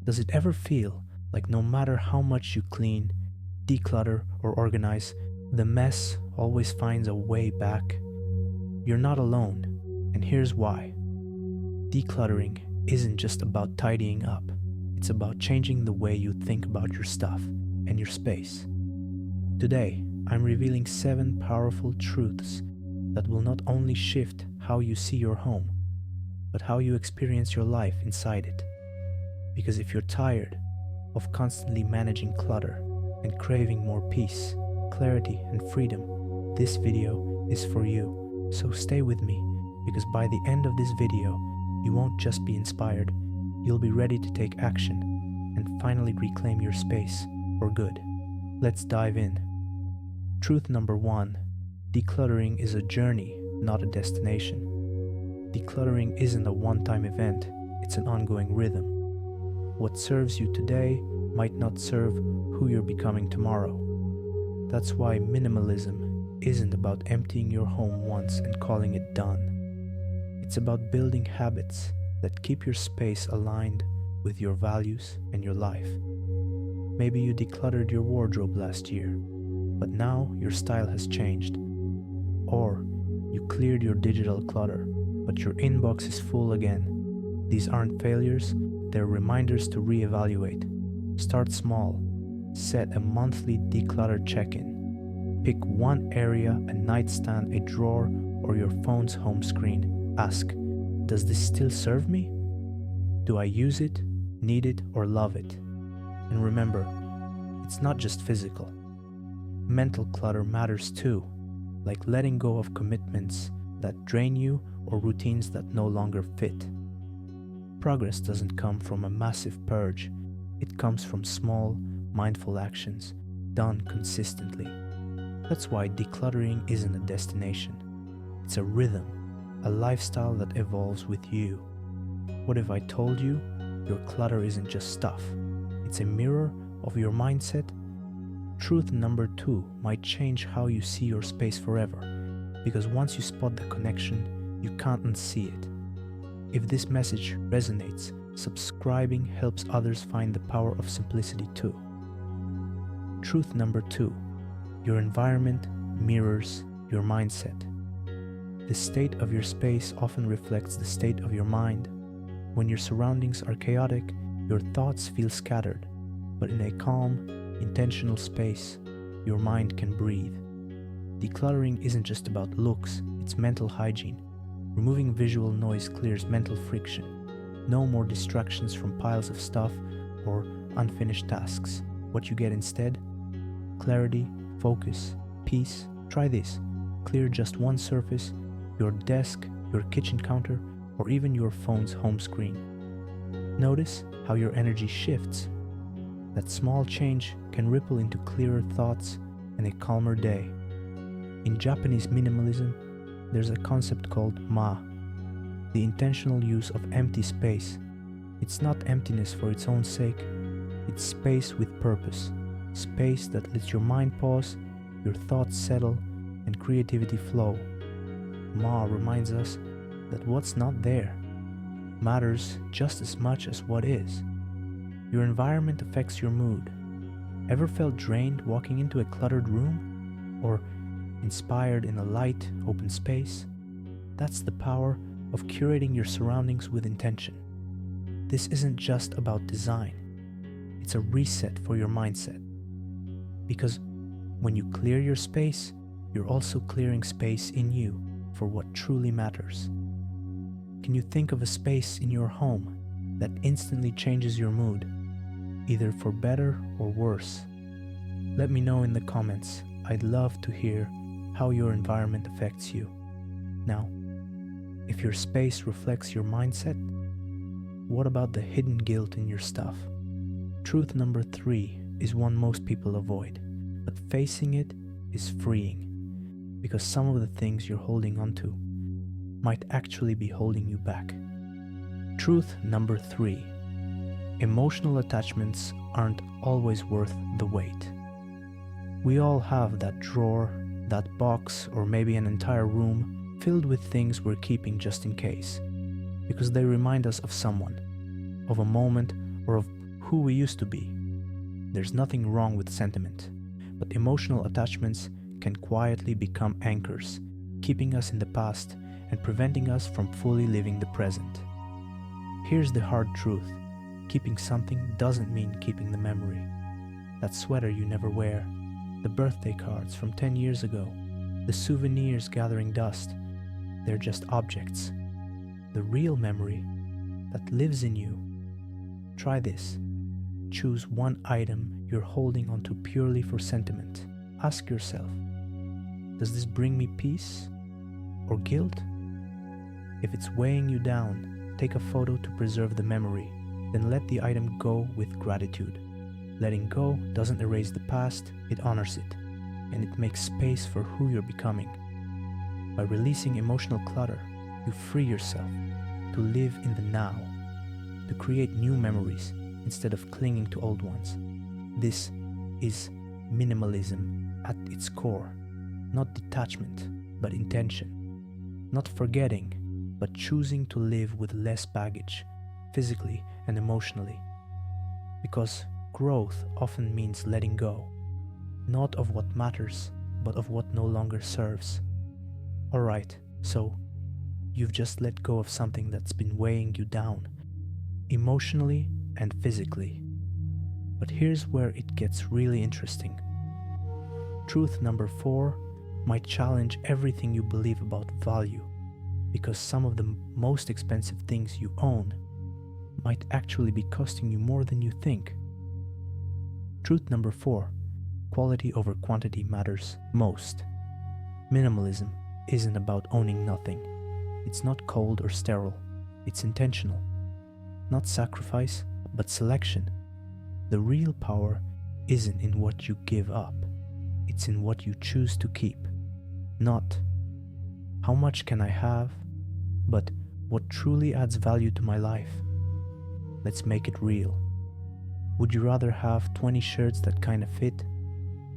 Does it ever feel like no matter how much you clean, declutter, or organize, the mess always finds a way back? You're not alone, and here's why. Decluttering isn't just about tidying up, it's about changing the way you think about your stuff and your space. Today, I'm revealing 7 powerful truths that will not only shift how you see your home, but how you experience your life inside it. Because if you're tired of constantly managing clutter and craving more peace, clarity, and freedom, this video is for you. So stay with me, because by the end of this video, you won't just be inspired, you'll be ready to take action and finally reclaim your space for good. Let's dive in. Truth number 1. Decluttering is a journey, not a destination. Decluttering isn't a one-time event, it's an ongoing rhythm. What serves you today might not serve who you're becoming tomorrow. That's why minimalism isn't about emptying your home once and calling it done. It's about building habits that keep your space aligned with your values and your life. Maybe you decluttered your wardrobe last year, but now your style has changed. Or you cleared your digital clutter, but your inbox is full again. These aren't failures, they're reminders to reevaluate. Start small. Set a monthly declutter check-in. Pick one area, a nightstand, a drawer, or your phone's home screen. Ask, does this still serve me? Do I use it, need it, or love it? And remember, it's not just physical. Mental clutter matters too, like letting go of commitments that drain you or routines that no longer fit. Progress doesn't come from a massive purge, it comes from small, mindful actions done consistently. That's why decluttering isn't a destination, it's a rhythm, a lifestyle that evolves with you. What if I told you your clutter isn't just stuff, it's a mirror of your mindset? Truth number 2 might change how you see your space forever, because once you spot the connection, you can't unsee it. If this message resonates, subscribing helps others find the power of simplicity too. Truth number 2, your environment mirrors your mindset. The state of your space often reflects the state of your mind. When your surroundings are chaotic, your thoughts feel scattered, but in a calm, intentional space, your mind can breathe. Decluttering isn't just about looks, it's mental hygiene. Removing visual noise clears mental friction. No more distractions from piles of stuff or unfinished tasks. What you get instead? Clarity, focus, peace. Try this. Clear just one surface, your desk, your kitchen counter, or even your phone's home screen. Notice how your energy shifts. That small change can ripple into clearer thoughts and a calmer day. In Japanese minimalism, there's a concept called ma, the intentional use of empty space. It's not emptiness for its own sake, it's space with purpose. Space that lets your mind pause, your thoughts settle, and creativity flow. Ma reminds us that what's not there matters just as much as what is. Your environment affects your mood. Ever felt drained walking into a cluttered room? Or inspired in a light, open space? That's the power of curating your surroundings with intention. This isn't just about design. It's a reset for your mindset. Because when you clear your space, you're also clearing space in you for what truly matters. Can you think of a space in your home that instantly changes your mood, either for better or worse? Let me know in the comments. I'd love to hear how your environment affects you. Now, if your space reflects your mindset, what about the hidden guilt in your stuff? Truth number 3 is one most people avoid, but facing it is freeing, because some of the things you're holding onto might actually be holding you back. Truth number 3, emotional attachments aren't always worth the wait. We all have that drawer, that box, or maybe an entire room filled with things we're keeping just in case, because they remind us of someone, of a moment, or of who we used to be. There's nothing wrong with sentiment, but emotional attachments can quietly become anchors, keeping us in the past and preventing us from fully living the present. Here's the hard truth: keeping something doesn't mean keeping the memory. That sweater you never wear, the birthday cards from 10 years ago, the souvenirs gathering dust, they're just objects. The real memory that lives in you. Try this. Choose one item you're holding onto purely for sentiment. Ask yourself, does this bring me peace or guilt? If it's weighing you down, take a photo to preserve the memory, then let the item go with gratitude. Letting go doesn't erase the past, it honors it, and it makes space for who you're becoming. By releasing emotional clutter, you free yourself to live in the now, to create new memories instead of clinging to old ones. This is minimalism at its core, not detachment, but intention. Not forgetting, but choosing to live with less baggage, physically and emotionally. Because growth often means letting go, not of what matters, but of what no longer serves. Alright, so you've just let go of something that's been weighing you down, emotionally and physically. But here's where it gets really interesting. Truth number 4 might challenge everything you believe about value, because some of the most expensive things you own might actually be costing you more than you think. Truth number 4, quality over quantity matters most. Minimalism isn't about owning nothing. It's not cold or sterile. It's intentional. Not sacrifice, but selection. The real power isn't in what you give up. It's in what you choose to keep. Not, how much can I have, but what truly adds value to my life. Let's make it real. Would you rather have 20 shirts that kinda fit,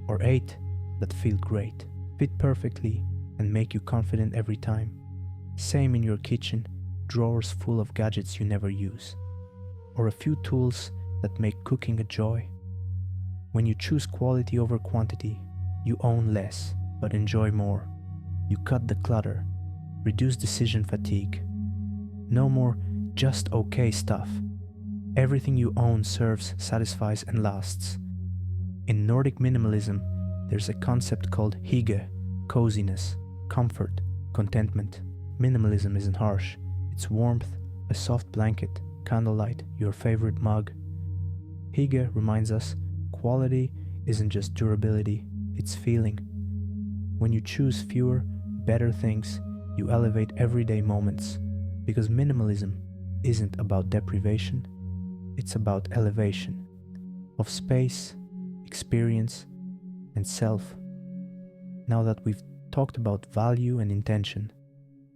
or 8 that feel great, fit perfectly, and make you confident every time? Same in your kitchen, drawers full of gadgets you never use, or a few tools that make cooking a joy. When you choose quality over quantity, you own less, but enjoy more. You cut the clutter, reduce decision fatigue. No more just okay stuff. Everything you own serves, satisfies, and lasts. In Nordic minimalism, there's a concept called hygge, coziness, comfort, contentment. Minimalism isn't harsh. It's warmth, a soft blanket, candlelight, your favorite mug. Hygge reminds us quality isn't just durability, it's feeling. When you choose fewer, better things, you elevate everyday moments, because minimalism isn't about deprivation, it's about elevation of space, experience, and self. Now that we've talked about value and intention,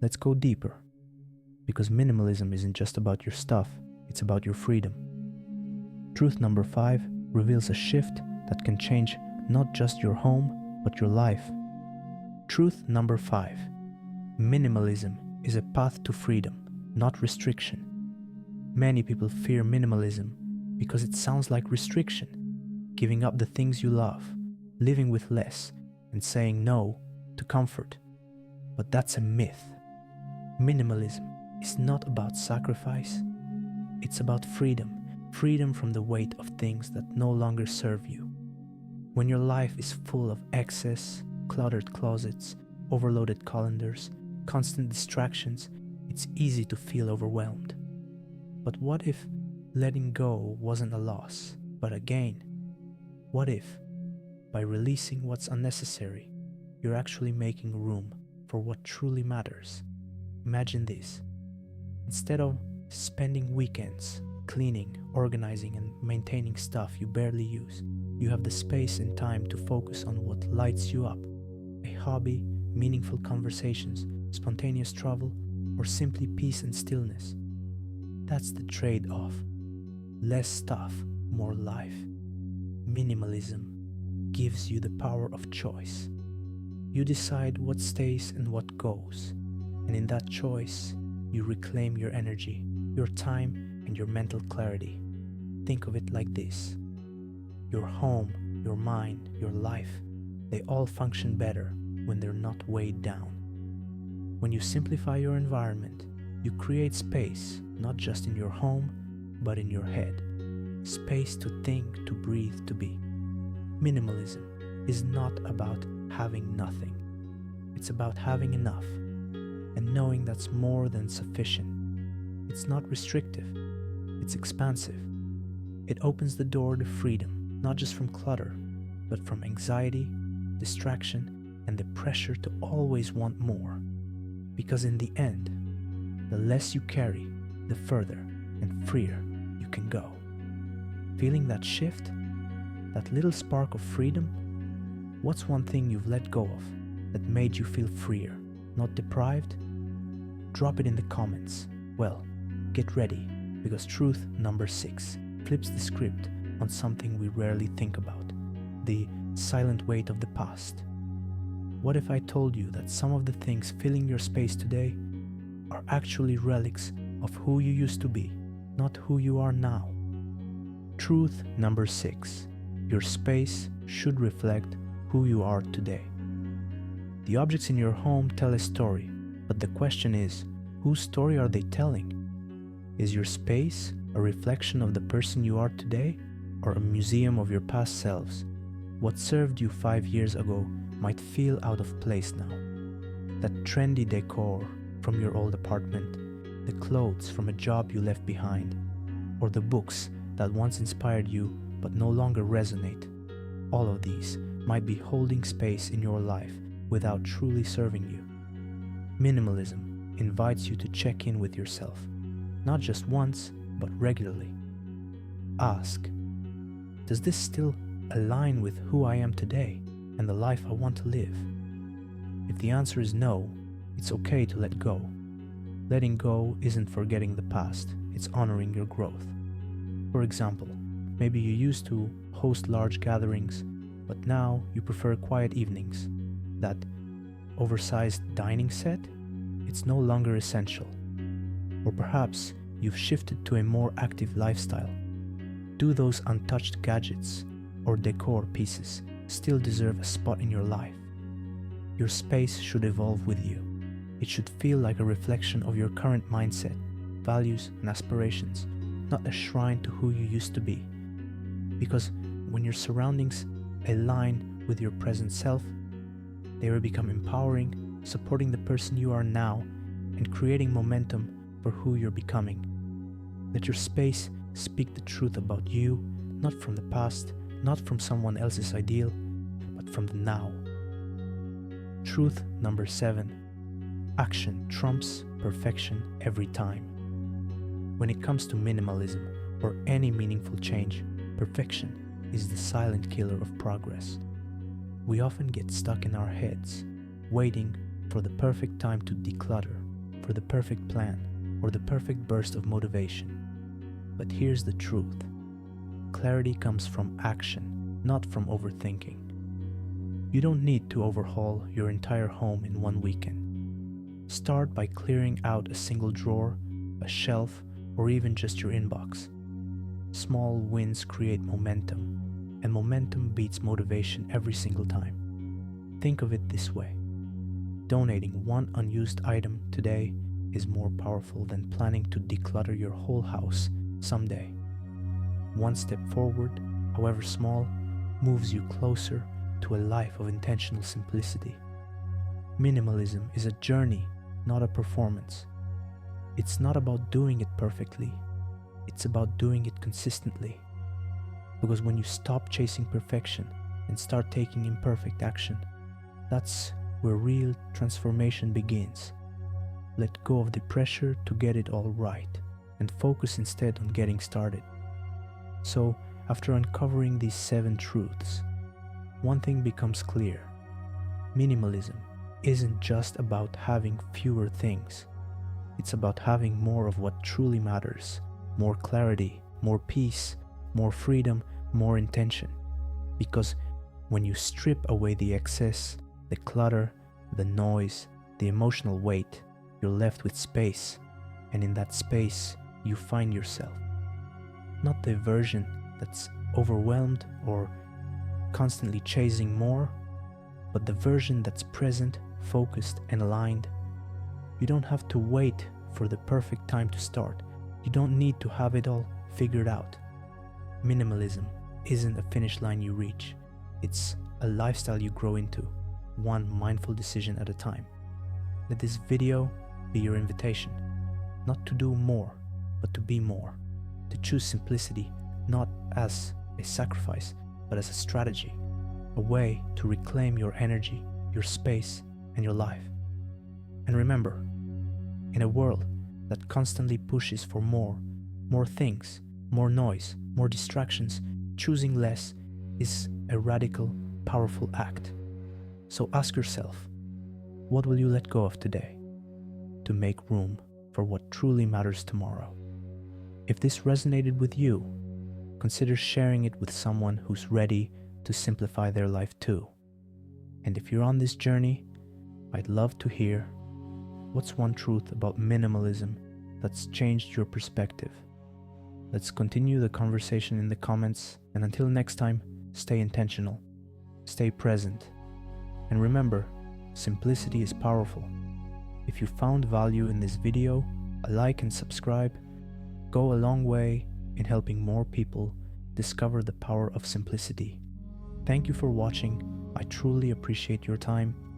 let's go deeper, because minimalism isn't just about your stuff, it's about your freedom. Truth number 5 reveals a shift that can change not just your home, but your life. Truth number 5. Minimalism is a path to freedom, not restriction. Many people fear minimalism because it sounds like restriction, giving up the things you love, living with less, and saying no to comfort. But that's a myth. Minimalism is not about sacrifice. It's about freedom, freedom from the weight of things that no longer serve you. When your life is full of excess, cluttered closets, overloaded calendars, constant distractions, it's easy to feel overwhelmed. But what if letting go wasn't a loss, but a gain? What if, by releasing what's unnecessary, you're actually making room for what truly matters? Imagine this. Instead of spending weekends cleaning, organizing, and maintaining stuff you barely use, you have the space and time to focus on what lights you up. A hobby, meaningful conversations, spontaneous travel, or simply peace and stillness. That's the trade-off. Less stuff, more life. Minimalism gives you the power of choice. You decide what stays and what goes, and in that choice, you reclaim your energy, your time, and your mental clarity. Think of it like this. Your home, your mind, your life, they all function better when they're not weighed down. When you simplify your environment, you create space, not just in your home, but in your head. Space to think, to breathe, to be. Minimalism is not about having nothing. It's about having enough and knowing that's more than sufficient. It's not restrictive, it's expansive. It opens the door to freedom, not just from clutter, but from anxiety, distraction, and the pressure to always want more. Because in the end, the less you carry, the further and freer you can go. Feeling that shift, that little spark of freedom? What's one thing you've let go of that made you feel freer, not deprived? Drop it in the comments. Well, get ready, because truth number 6 flips the script on something we rarely think about, the silent weight of the past. What if I told you that some of the things filling your space today are actually relics of who you used to be, not who you are now? Truth number 6. Your space should reflect who you are today. The objects in your home tell a story, but the question is, whose story are they telling? Is your space a reflection of the person you are today, or a museum of your past selves? What served you 5 years ago might feel out of place now. That trendy decor from your old apartment, the clothes from a job you left behind, or the books that once inspired you but no longer resonate. All of these might be holding space in your life without truly serving you. Minimalism invites you to check in with yourself, not just once, but regularly. Ask, does this still align with who I am today and the life I want to live? If the answer is no, it's okay to let go. Letting go isn't forgetting the past, it's honoring your growth. For example, maybe you used to host large gatherings, but now you prefer quiet evenings. That oversized dining set? It's no longer essential. Or perhaps you've shifted to a more active lifestyle. Do those untouched gadgets or decor pieces still deserve a spot in your life? Your space should evolve with you. It should feel like a reflection of your current mindset, values, and aspirations, not a shrine to who you used to be. Because when your surroundings align with your present self, they will become empowering, supporting the person you are now, and creating momentum for who you're becoming. Let your space speak the truth about you, not from the past, not from someone else's ideal, but from the now. Truth number 7. Action trumps perfection every time. When it comes to minimalism or any meaningful change, perfection is the silent killer of progress. We often get stuck in our heads, waiting for the perfect time to declutter, for the perfect plan, or the perfect burst of motivation. But here's the truth. Clarity comes from action, not from overthinking. You don't need to overhaul your entire home in one weekend. Start by clearing out a single drawer, a shelf, or even just your inbox. Small wins create momentum, and momentum beats motivation every single time. Think of it this way. Donating one unused item today is more powerful than planning to declutter your whole house someday. One step forward, however small, moves you closer to a life of intentional simplicity. Minimalism is a journey, not a performance. It's not about doing it perfectly, it's about doing it consistently. Because when you stop chasing perfection and start taking imperfect action, that's where real transformation begins. Let go of the pressure to get it all right and focus instead on getting started. So, after uncovering these 7 truths, one thing becomes clear. Minimalism isn't just about having fewer things. It's about having more of what truly matters. More clarity, more peace, more freedom, more intention. Because when you strip away the excess, the clutter, the noise, the emotional weight, you're left with space. And in that space, you find yourself. not the version that's overwhelmed or constantly chasing more, but the version that's present, focused, and aligned. You don't have to wait for the perfect time to start. You don't need to have it all figured out. Minimalism isn't a finish line you reach. It's a lifestyle you grow into, one mindful decision at a time. Let this video be your invitation, not to do more, but to be more. To choose simplicity not as a sacrifice, but as a strategy, a way to reclaim your energy, your space, and your life. And remember, in a world that constantly pushes for more things, more noise, more distractions, choosing less is a radical, powerful act. So ask yourself, what will you let go of today to make room for what truly matters tomorrow? If this resonated with you, consider sharing it with someone who's ready to simplify their life too. And if you're on this journey, I'd love to hear what's one truth about minimalism that's changed your perspective. Let's continue the conversation in the comments, and until next time, stay intentional, stay present, and remember, simplicity is powerful. If you found value in this video, a like and subscribe go a long way in helping more people discover the power of simplicity. Thank you for watching. I truly appreciate your time.